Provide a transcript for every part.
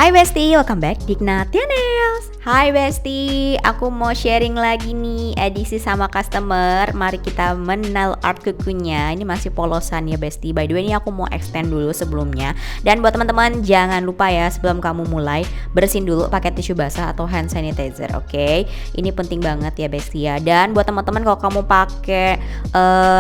Hai Besti, welcome back di Ignatia Nails. Hai Besti, aku mau sharing lagi nih edisi sama customer. Mari kita men-nail art kukunya. Ini masih polosan ya Besti. By the way, ini aku mau extend dulu sebelumnya. Dan buat teman-teman jangan lupa ya, sebelum kamu mulai bersihin dulu pakai tisu basah atau hand sanitizer, oke? Ini penting banget ya Besti ya. Dan buat teman-teman kalau kamu pakai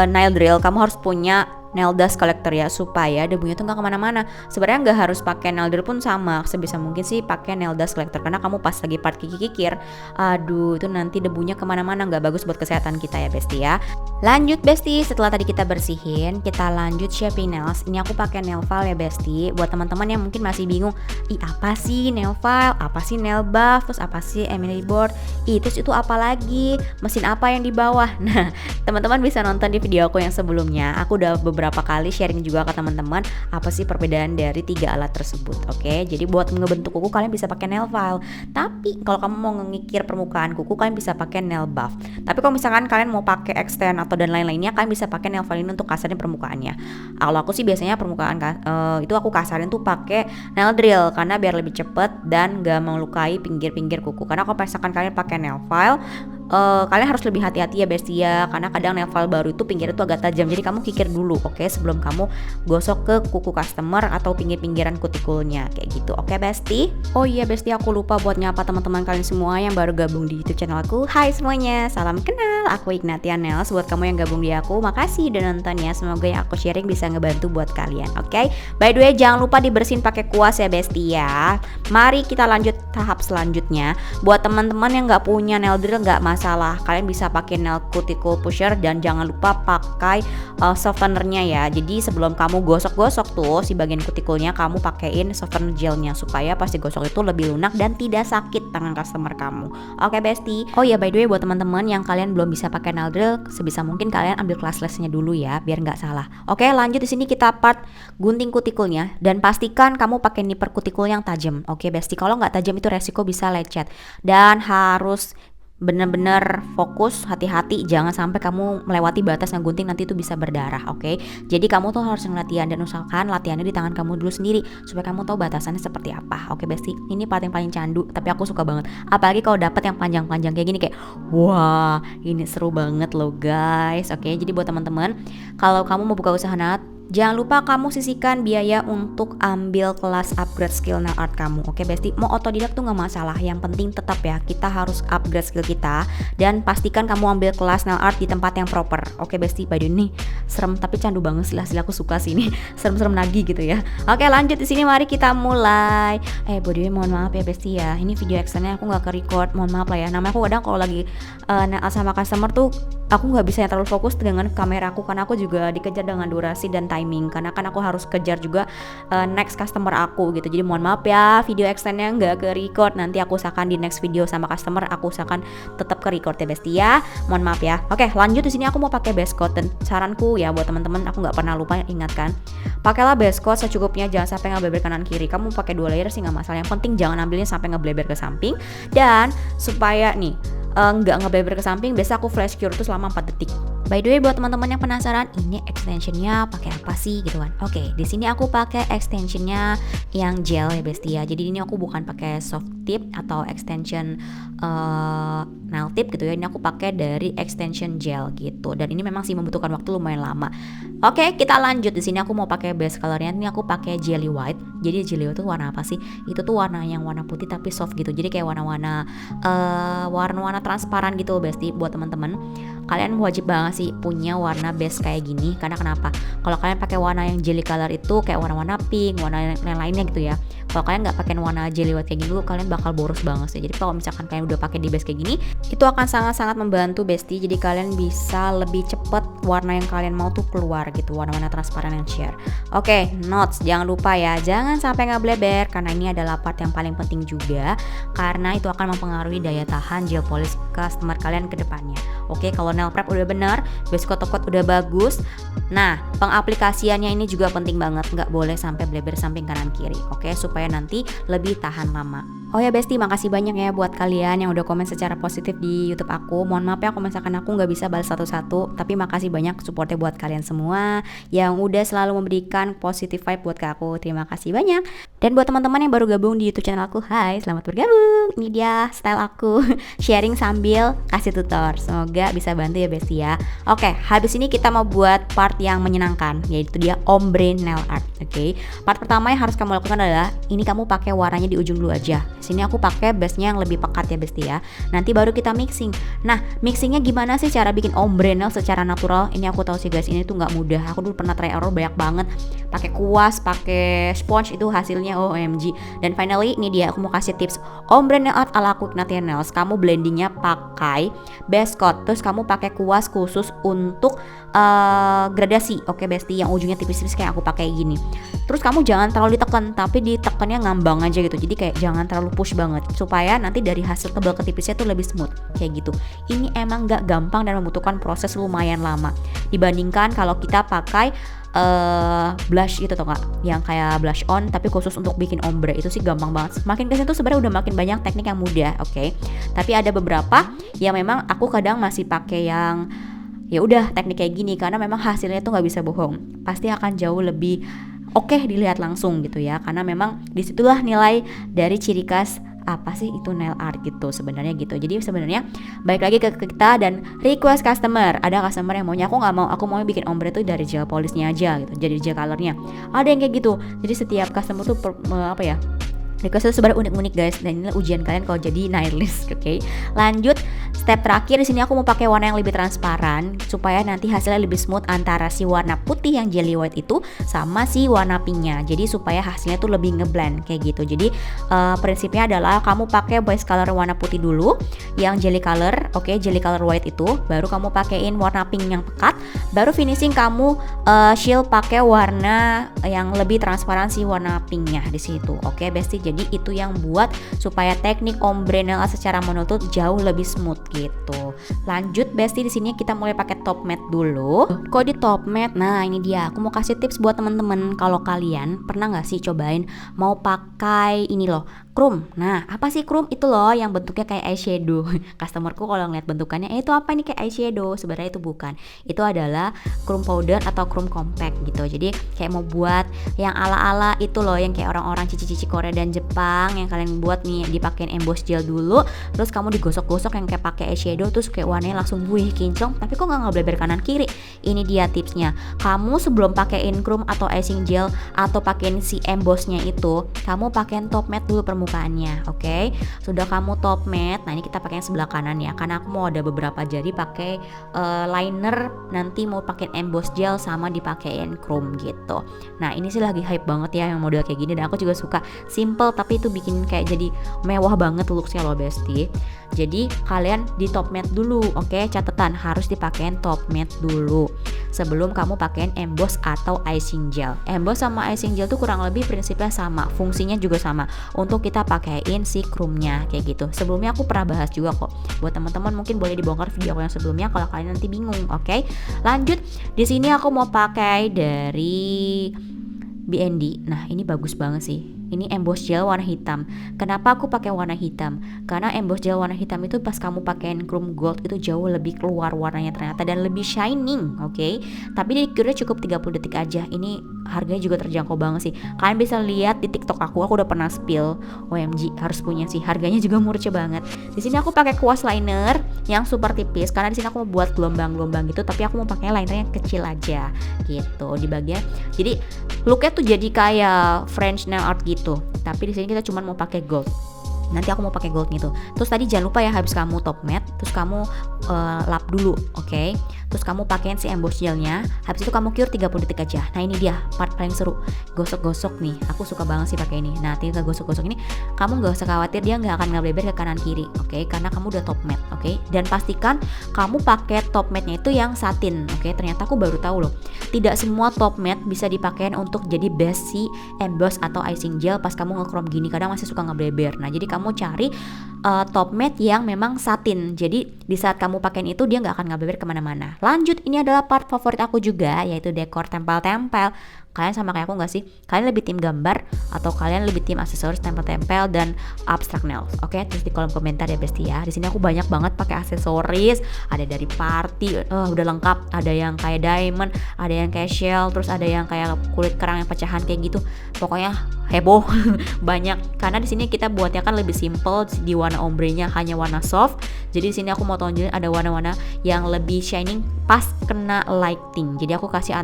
nail drill, kamu harus punya nail dust collector ya, supaya debunya tuh nggak kemana-mana. Sebenarnya nggak harus pakai nail drill pun sama, sebisa mungkin sih pakai nail dust collector, karena kamu pas lagi part kikir, aduh itu nanti debunya kemana-mana, nggak bagus buat kesehatan kita ya Besti ya. Lanjut Besti, setelah tadi kita bersihin, kita lanjut shaping nails. Ini aku pakai nail file ya Besti. Buat teman-teman yang mungkin masih bingung, apa sih nail file, apa sih nail buff, terus apa sih emery board, terus itu apa lagi, mesin apa yang di bawah. Nah teman-teman bisa nonton di video aku yang sebelumnya. Aku udah beberapa kali sharing juga ke teman-teman apa sih perbedaan dari 3 alat tersebut. Oke, jadi buat ngebentuk kuku kalian bisa pakai nail file. Tapi kalau kamu mau ngikir permukaan kuku, kalian bisa pakai nail buff. Tapi kalau misalkan kalian mau pakai extend atau dan lain-lainnya, kalian bisa pakai nail file ini untuk kasarin permukaannya. Kalau aku sih biasanya permukaan itu aku kasarin tuh pakai nail drill, karena biar lebih cepet dan gak melukai pinggir-pinggir kuku. Karena kalau misalkan kalian pakai nail file, kalian harus lebih hati-hati ya Besti ya, karena kadang nail file baru itu pinggirnya tuh agak tajam. Jadi kamu kikir dulu, oke, sebelum kamu gosok ke kuku customer atau pinggir-pinggiran kutikulnya kayak gitu, oke Besti. Oh iya Besti, aku lupa buat nyapa teman-teman kalian semua yang baru gabung di YouTube channel aku. Hai semuanya, salam kenal, aku Ignatia Nails. Buat kamu yang gabung di aku, makasih udah nonton ya. Semoga yang aku sharing bisa ngebantu buat kalian, oke. By the way, jangan lupa dibersihin pakai kuas ya Besti ya. Mari kita lanjut tahap selanjutnya. Buat teman-teman yang nggak punya nail drill, nggak masalah, kalian bisa pakai nail cuticle pusher, dan jangan lupa pakai softenernya ya. Jadi sebelum kamu gosok-gosok tuh si bagian kutikulnya, kamu pakein softener gelnya supaya pas digosok itu lebih lunak dan tidak sakit tangan customer kamu. Oke Besti. Oh ya, by the way, buat teman-teman yang kalian belum bisa pakai nail drill, sebisa mungkin kalian ambil kelas lesnya dulu ya biar nggak salah. Oke, lanjut di sini kita part gunting kutikulnya, dan pastikan kamu pakai nipper kutikul yang tajam. Oke Besti, kalau nggak tajam itu resiko bisa lecet, dan harus bener-bener fokus, hati-hati, jangan sampai kamu melewati batas ngegunting, nanti itu bisa berdarah, oke? Jadi kamu tuh harus latihan, dan usahakan latihannya di tangan kamu dulu sendiri supaya kamu tahu batasannya seperti apa, oke Besti? Ini part yang paling candu, tapi aku suka banget, apalagi kalau dapet yang panjang-panjang kayak gini, kayak wah ini seru banget loh guys, oke? Jadi buat teman-teman, kalau kamu mau buka usaha nail, jangan lupa kamu sisihkan biaya untuk ambil kelas upgrade skill nail art kamu, oke Besti? Mau otodidak tuh gak masalah, yang penting tetap ya kita harus upgrade skill kita, dan pastikan kamu ambil kelas nail art di tempat yang proper, oke Besti? By the way, nih serem tapi candu banget sih, hasil aku suka sih ini, serem-serem nagih gitu ya. Oke, lanjut di sini, mari kita mulai. By the way, mohon maaf ya Besti ya, ini video extendnya aku gak ke record, mohon maaf lah ya. Namanya aku kadang kalau lagi nail art sama customer tuh aku nggak bisa terlalu fokus dengan kameraku, karena aku juga dikejar dengan durasi dan timing, karena kan aku harus kejar juga next customer aku gitu. Jadi mohon maaf ya, video extendnya nggak ke record. Nanti aku usahakan di next video sama customer aku usahakan tetap ke record ya Besti ya. Mohon maaf ya. Oke, lanjut di sini aku mau pakai base coat, dan saranku ya buat teman-teman, aku nggak pernah lupa ingatkan, pakailah base coat secukupnya, jangan sampai ngebleber kanan kiri. Kamu pakai 2 layer sih nggak masalah, yang penting jangan ambilnya sampai ngebleber ke samping. Dan supaya nih nggak ngebleber ke samping, biasa aku flash cure tuh selama 4 detik. By the way, buat teman-teman yang penasaran ini extensionnya pakai apa sih gitu kan? Oke, di sini aku pakai extensionnya yang gel ya Besti ya. Jadi ini aku bukan pakai soft tip atau extension nail tip gitu ya. Ini aku pakai dari extension gel gitu. Dan ini memang sih membutuhkan waktu lumayan lama. Oke, kita lanjut. Di sini aku mau pakai base colornya. Ini aku pakai jelly white. Jadi jelly white itu warna apa sih? Itu tuh warna yang warna putih tapi soft gitu. Jadi kayak warna-warna transparan gitu Besti. Buat teman-teman, kalian wajib banget sih punya warna base kayak gini. Karena kenapa? Kalau kalian pakai warna yang jelly color itu kayak warna-warna pink, warna lain-lainnya gitu ya. Kalau kalian nggak pakai warna jelly white kayak gini dulu, kalian bakal boros banget sih. Jadi kalau misalkan kalian udah pakai di base kayak gini, itu akan sangat-sangat membantu Besti. Jadi kalian bisa lebih cepet warna yang kalian mau tuh keluar gitu, warna-warna transparan yang sheer. Oke, notes, jangan lupa ya, jangan sampai ngebleber, karena ini adalah part yang paling penting juga, karena itu akan mempengaruhi daya tahan gel polish customer kalian ke depannya. Oke, kalau nail prep udah bener, base coat udah bagus, nah pengaplikasiannya ini juga penting banget, nggak boleh sampai bleber samping kanan kiri, oke, supaya nanti lebih tahan lama. Oh ya Besti, makasih banyak ya buat kalian yang udah komen secara positif di YouTube aku. Mohon maaf ya kalau misalkan aku nggak bisa balas satu-satu, tapi makasih banyak supportnya buat kalian semua yang udah selalu memberikan positive vibe buat ke aku. Terima kasih banyak. Dan buat teman-teman yang baru gabung di YouTube channel aku, hai, selamat bergabung. Ini dia style aku, sharing sambil kasih tutor. Semoga bisa bantu ya Besti ya. Oke, habis ini kita mau buat part yang menyenangkan, yaitu dia ombre nail art. Oke, part pertama yang harus kamu lakukan adalah ini kamu pakai warnanya di ujung dulu aja. Sini aku pakai base-nya yang lebih pekat ya Besti ya. Nanti baru kita mixing. Nah, mixingnya gimana sih cara bikin ombre nail secara natural? Ini aku tahu sih guys, ini tuh nggak mudah. Aku dulu pernah try error banyak banget. Pakai kuas, pakai sponge, itu hasilnya OMG. Dan finally ini dia, aku mau kasih tips ombre nail art ala Quick Natia Nails. Kamu blendingnya pakai base coat, terus kamu pakai kuas khusus untuk gradasi. Oke Besti, yang ujungnya tipis-tipis kayak aku pakai gini. Terus kamu jangan terlalu ditekan, tapi ditekannya ngambang aja gitu. Jadi kayak jangan terlalu push banget, supaya nanti dari hasil tebal ke tipisnya tuh lebih smooth kayak gitu. Ini emang gak gampang dan membutuhkan proses lumayan lama dibandingkan kalau kita pakai blush gitu tuh kak, yang kayak blush on tapi khusus untuk bikin ombre. Itu sih gampang banget. Makin kesini tuh sebenarnya udah makin banyak teknik yang mudah, oke. Tapi ada beberapa yang memang aku kadang masih pakai yang ya udah teknik kayak gini, karena memang hasilnya tuh nggak bisa bohong, pasti akan jauh lebih oke dilihat langsung gitu ya, karena memang disitulah nilai dari ciri khas apa sih itu nail art gitu sebenarnya gitu. Jadi sebenarnya balik lagi ke kita dan request customer. Ada customer yang maunya aku mau bikin ombre tuh dari gel polishnya aja gitu, jadi gel colornya. Ada yang kayak gitu. Jadi setiap customer tuh request itu sebenarnya unik-unik guys, dan inilah ujian kalian kalau jadi nailist, oke. Lanjut, step terakhir di sini aku mau pakai warna yang lebih transparan supaya nanti hasilnya lebih smooth antara si warna putih yang jelly white itu sama si warna pinknya. Jadi supaya hasilnya tuh lebih ngeblend kayak gitu. Jadi prinsipnya adalah kamu pakai base color warna putih dulu, yang jelly color, oke, jelly color white itu, baru kamu pakein warna pink yang pekat, baru finishing kamu shield pakai warna yang lebih transparan si warna pinknya di situ, oke Besti. Jadi itu yang buat supaya teknik ombre nail secara menutup jauh lebih smooth gitu. Lanjut Besti, di sini kita mulai pakai top matte dulu. Kok di top matte? Nah ini dia, aku mau kasih tips buat teman-teman. Kalau kalian pernah nggak sih cobain mau pakai ini loh, chrome. Nah apa sih chrome? Itu loh yang bentuknya kayak eyeshadow. Customerku kalau ngeliat bentukannya, itu apa ini kayak eyeshadow? Sebenarnya itu bukan. Itu adalah chrome powder atau chrome compact gitu. Jadi kayak mau buat yang ala-ala itu loh, yang kayak orang-orang cici-cici Korea dan Jepang yang kalian buat nih, dipakein emboss gel dulu, terus kamu digosok-gosok yang kayak pakai eyeshadow, terus kayak warnanya langsung wih kinclong, tapi kok nggak ngebleber kanan kiri. Ini dia tipsnya. Kamu sebelum pakein chrome atau icing gel atau pakein si embossnya itu, kamu pakein top matte dulu permukaannya, oke? Sudah kamu top matte, nah ini kita pakai yang sebelah kanan ya, karena aku mau ada beberapa jari pakai liner, nanti mau pakein emboss gel sama dipakein chrome gitu. Nah ini sih lagi hype banget ya yang model kayak gini, dan aku juga suka simple tapi itu bikin kayak jadi mewah banget looksnya loh Besti. Jadi kalian di top matte dulu, oke? Catatan harus dipakein top matte dulu sebelum kamu pakein emboss atau icing gel. Emboss sama icing gel tuh kurang lebih prinsipnya sama, fungsinya juga sama untuk kita pakein si chrome-nya kayak gitu. Sebelumnya aku pernah bahas juga kok. Buat teman-teman mungkin boleh dibongkar video aku yang sebelumnya kalau kalian nanti bingung, oke? Lanjut, di sini aku mau pakai dari BND. Nah ini bagus banget sih. Ini emboss gel warna hitam. Kenapa aku pakai warna hitam? Karena emboss gel warna hitam itu pas kamu pakein chrome gold itu jauh lebih keluar warnanya ternyata, dan lebih shining, oke? Tapi di cure cukup 30 detik aja. Ini harganya juga terjangkau banget sih. Kalian bisa lihat di TikTok aku udah pernah spill. OMG, harus punya sih. Harganya juga murah banget. Di sini aku pakai kuas liner yang super tipis karena di sini aku mau buat gelombang-gelombang gitu, tapi aku mau pakai liner yang kecil aja gitu di bagian. Jadi looknya tuh jadi kayak French nail art gitu, tapi di sini kita cuma mau pakai gold. Nanti aku mau pakai gold gitu. Terus tadi jangan lupa ya, habis kamu top matte, terus kamu lap dulu, oke? Terus kamu pakein si emboss gelnya, habis itu kamu cure 30 detik aja. Nah ini dia part paling seru, gosok-gosok nih. Aku suka banget sih pakai ini. Nah tinggal gosok-gosok ini, kamu nggak usah khawatir dia nggak akan ngebleber ke kanan kiri, oke? Karena kamu udah top matte, oke? Dan pastikan kamu pakai top matte-nya itu yang satin, oke? Ternyata aku baru tahu loh, tidak semua top matte bisa dipakein untuk jadi base si emboss atau icing gel pas kamu nge-chrome gini. Kadang masih suka ngebleber. Nah jadi kamu cari top matte yang memang satin. Jadi di saat kamu pakein itu dia nggak akan ngebleber kemana-mana. Lanjut, ini adalah part favorit aku juga, yaitu dekor tempel-tempel. Kalian sama kayak aku nggak sih? Kalian lebih tim gambar atau kalian lebih tim aksesoris tempel-tempel dan abstract nails? Oke, terus di kolom komentar ya Besti ya. Di sini aku banyak banget pakai aksesoris, ada dari party, udah lengkap, ada yang kayak diamond, ada yang kayak shell, terus ada yang kayak kulit kerang yang pecahan kayak gitu. Pokoknya heboh banyak, karena di sini kita buatnya kan lebih simple, di warna ombrenya hanya warna soft. Jadi di sini aku mau tonjolin ada warna-warna yang lebih shining pas kena lighting. Jadi aku kasih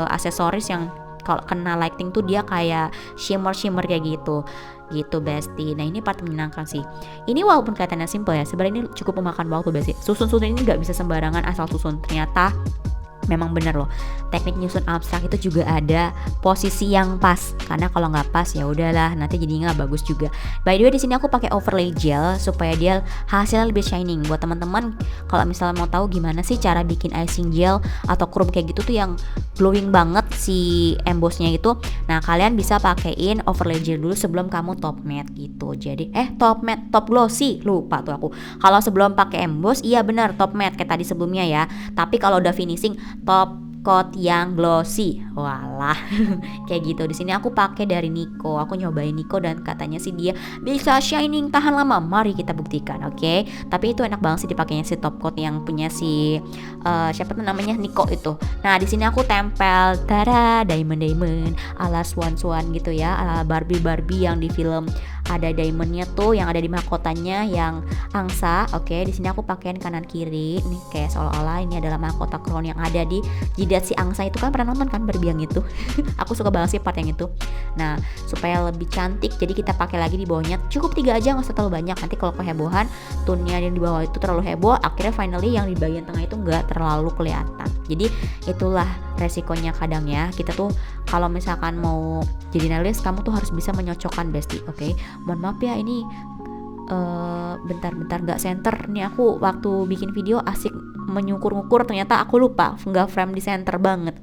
aksesoris yang kalau kena lighting tuh dia kayak shimmer kayak gitu Besti. Nah ini part menyenangkan sih. Ini walaupun kelihatannya simple ya, sebenarnya ini cukup memakan waktu Besti. Susun ini nggak bisa sembarangan asal susun. Ternyata memang bener loh, teknik nyusun abstrak itu juga ada posisi yang pas, karena kalau nggak pas ya udahlah nanti jadi nggak bagus juga. By the way di sini aku pakai overlay gel supaya dia hasilnya lebih shining. Buat teman-teman kalau misalnya mau tahu gimana sih cara bikin icing gel atau chrome kayak gitu tuh yang glowing banget si embossnya itu, nah kalian bisa pakein overlay gel dulu sebelum kamu top matte gitu. Jadi top matte, top glossy, lupa tuh aku. Kalau sebelum pakai emboss iya benar top matte kayak tadi sebelumnya ya, tapi kalau udah finishing top coat yang glossy. Walah kayak gitu. Di sini aku pakai dari Nico. Aku nyobain Nico dan katanya sih dia bisa shining tahan lama. Mari kita buktikan, oke? Tapi itu enak banget sih dipakainya si top coat yang punya si siapa tuh namanya Nico itu. Nah, di sini aku tempel diamond ala swan gitu ya, ala Barbie yang di film ada diamondnya tuh yang ada di mahkotanya yang angsa. Oke, di sini aku pakaiin kanan kiri nih kayak seolah-olah ini adalah mahkota crown yang ada di jidat si angsa itu. Kan pernah nonton kan Barbie yang itu? Aku suka banget sih part yang itu. Nah, supaya lebih cantik jadi kita pakai lagi di bawahnya. Cukup 3 aja, nggak usah terlalu banyak. Nanti kalau kehebohan tone-nya yang di bawah itu terlalu heboh, akhirnya finally yang di bagian tengah itu nggak terlalu kelihatan. Jadi itulah resikonya kadang ya. Kita tuh kalau misalkan mau jadi nailist kamu tuh harus bisa menyocokkan Besti, oke? Mohon maaf ya ini bentar nggak center nih. Aku waktu bikin video asik menyukur-ngukur ternyata aku lupa nggak frame di center banget.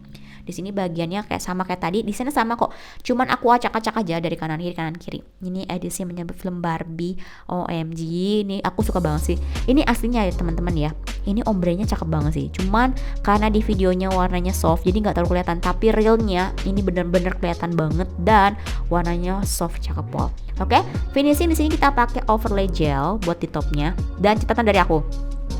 Di sini bagiannya kayak sama kayak tadi, di sana sama kok. Cuman aku acak-acak aja dari kanan kiri. Ini edisi menyambut film Barbie. OMG, ini aku suka banget sih. Ini aslinya ya teman-teman ya. Ini ombrenya cakep banget sih. Cuman karena di videonya warnanya soft, jadi nggak terlalu kelihatan. Tapi realnya ini bener-bener kelihatan banget dan warnanya soft cakep pol. Oke, finishing di sini kita pakai overlay gel buat di topnya. Dan catatan dari aku,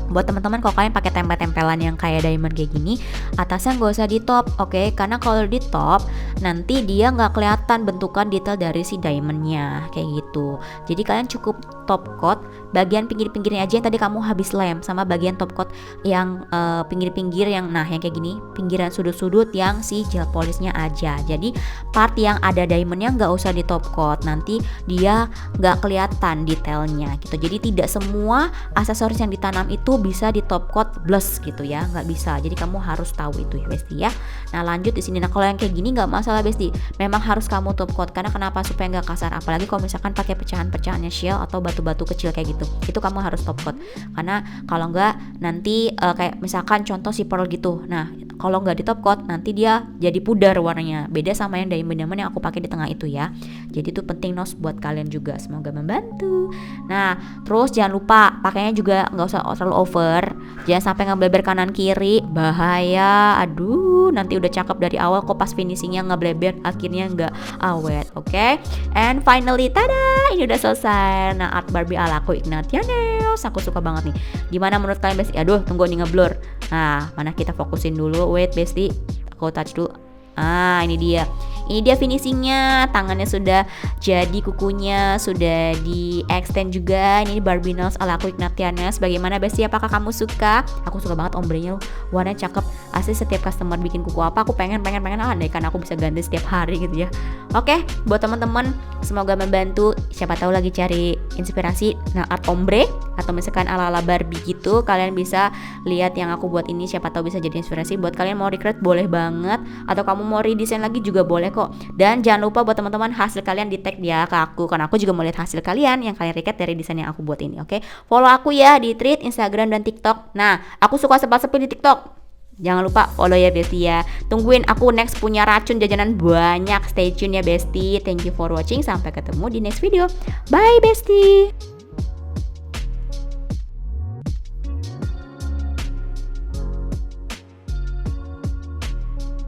buat teman-teman kalau kalian pakai tempel-tempelan yang kayak diamond kayak gini, atasnya nggak usah di top, oke? Karena kalau di top nanti dia nggak kelihatan bentukan detail dari si diamondnya kayak gitu. Jadi kalian cukup top coat bagian pinggir-pinggirnya aja yang tadi kamu habis lem, sama bagian top coat yang pinggir-pinggir yang yang kayak gini, pinggiran sudut-sudut yang si gel polishnya aja. Jadi part yang ada diamondnya nggak usah di top coat, nanti dia nggak kelihatan detailnya gitu. Jadi tidak semua aksesoris yang ditanam itu bisa di top coat blus gitu ya, nggak bisa. Jadi kamu harus tahu itu ya Besti ya. Nah lanjut di sini. Nah kalau yang kayak gini nggak masalah Besti, memang harus kamu top coat. Karena kenapa? Supaya nggak kasar. Apalagi kalau misalkan pakai pecahan-pecahannya shell atau batu-batu kecil kayak gitu, itu kamu harus top coat. Karena kalau nggak nanti kayak misalkan contoh si pearl gitu. Nah kalau nggak di top coat nanti dia jadi pudar warnanya. Beda sama yang diamond yang aku pakai di tengah itu ya. Jadi itu penting nos buat kalian juga. Semoga membantu. Nah terus jangan lupa pakainya juga nggak usah terlalu over, jangan sampai ngebleber kanan kiri, bahaya. Aduh nanti udah cakep dari awal kok pas finishingnya ngebleber akhirnya nggak awet. Oke? And finally tada, ini udah selesai. Nah art Barbie ala aku Ignatia Nails, aku suka banget nih. Gimana menurut kalian Besti? Aduh tunggu nih ngeblur. Nah mana kita fokusin dulu, wait Besti, aku touch dulu. Ini dia finishingnya. Tangannya sudah jadi, kukunya sudah di extend juga. Ini Barbie Nails ala aku Ignatia Nails. Bagaimana Besti, apakah kamu suka? Aku suka banget ombrenya, warnanya cakep. Asli setiap customer bikin kuku apa aku pengen andai kan aku bisa ganti setiap hari gitu ya. Oke, buat teman-teman semoga membantu. Siapa tahu lagi cari inspirasi art ombre atau misalkan ala-ala Barbie gitu, kalian bisa lihat yang aku buat ini, siapa tahu bisa jadi inspirasi. Buat kalian mau recreate boleh banget, atau kamu mau redesign lagi juga boleh kok. Dan jangan lupa buat teman-teman hasil kalian di tag ya ke aku, karena aku juga mau lihat hasil kalian yang kalian recreate dari desain yang aku buat ini. Oke, follow aku ya di Threads, Instagram dan TikTok. Nah aku suka sepi di TikTok. Jangan lupa follow ya Besti ya. Tungguin aku next punya racun jajanan banyak. Stay tune ya Besti. Thank you for watching. Sampai ketemu di next video. Bye Besti.